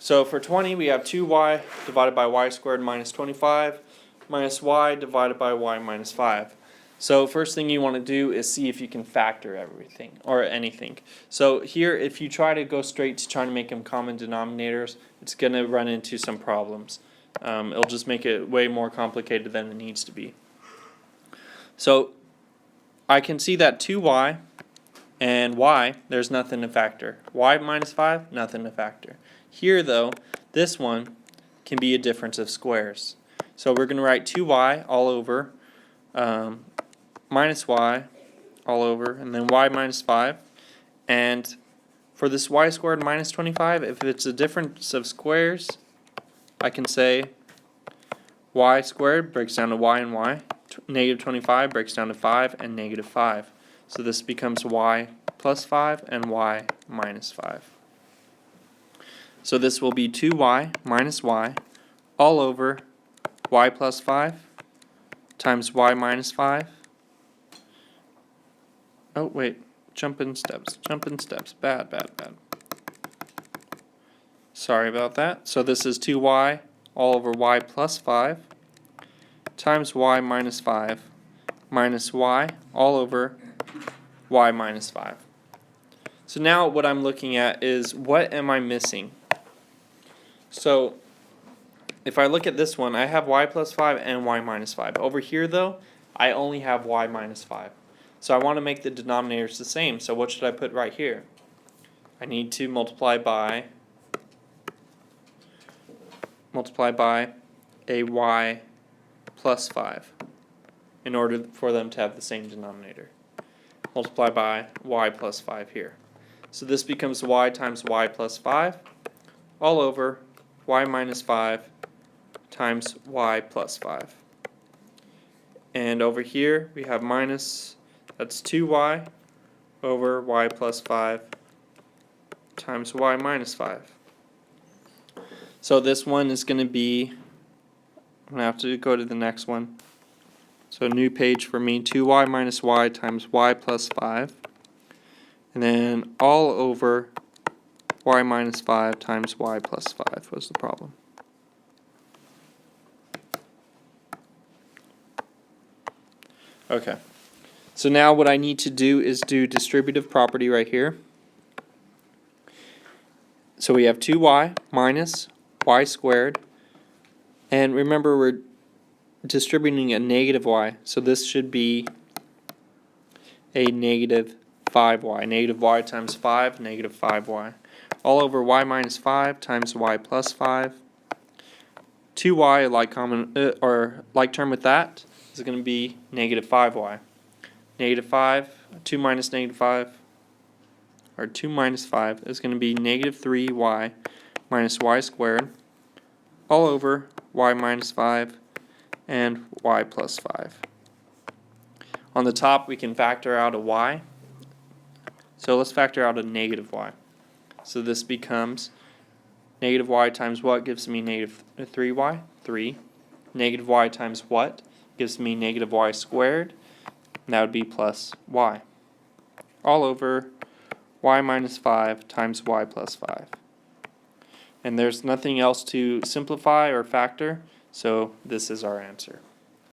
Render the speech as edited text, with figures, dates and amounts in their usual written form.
So for 20, we have 2y divided by y squared minus 25 minus y divided by y minus 5. So first thing you want to do is see if you can factor everything or anything. So here, if you try to go straight to trying to make them common denominators, it's going to run into some problems. It'll just make it way more complicated than it needs to be. So I can see that 2y and y, there's nothing to factor. Y minus 5, nothing to factor. Here though, this one can be a difference of squares. So we're going to write 2y all over minus y all over, and then y minus 5. And for this y squared minus 25, if it's a difference of squares, I can say y squared breaks down to y and y. Negative 25 breaks down to 5 and negative 5. So this becomes y plus 5 and y minus 5. So this will be 2y minus y all over y plus 5 times y minus 5. Oh, wait. Jumping steps. Bad. Sorry about that. So this is 2y all over y plus 5 times y minus 5 minus y all over y minus 5. So now what I'm looking at is, what am I missing? So if I look at this one, I have y plus 5 and y minus 5. Over here though, I only have y minus 5. So I want to make the denominators the same. So what should I put right here? I need to multiply by a y plus 5 in order for them to have the same denominator. Multiply by y plus 5 here. So this becomes y times y plus 5 all over y minus 5 times y plus 5. And over here we have minus, that's 2y over y plus 5 times y minus 5. So this one is going to be, I'm going to have to go to the next one. So new page for me, 2y minus y times y plus 5. And then all over y minus 5 times y plus 5 was the problem. Okay. So now what I need to do is do distributive property right here. So we have 2y minus y squared. And remember, we're distributing a negative y. So this should be a negative 5y. Negative y times 5, negative 5y. All over y minus 5 times y plus 5. 2y, like term with that, is going to be negative 5y. Negative 5, 2 minus negative 5, or 2 minus 5 is going to be negative 3y minus y squared all over y minus 5 and y plus 5. On the top we can factor out a y. So let's factor out a negative y. So this becomes negative y times what gives me negative 3y? 3. Negative y times what gives me negative y squared? And that would be plus y. All over y minus 5 times y plus 5. And there's nothing else to simplify or factor, so this is our answer.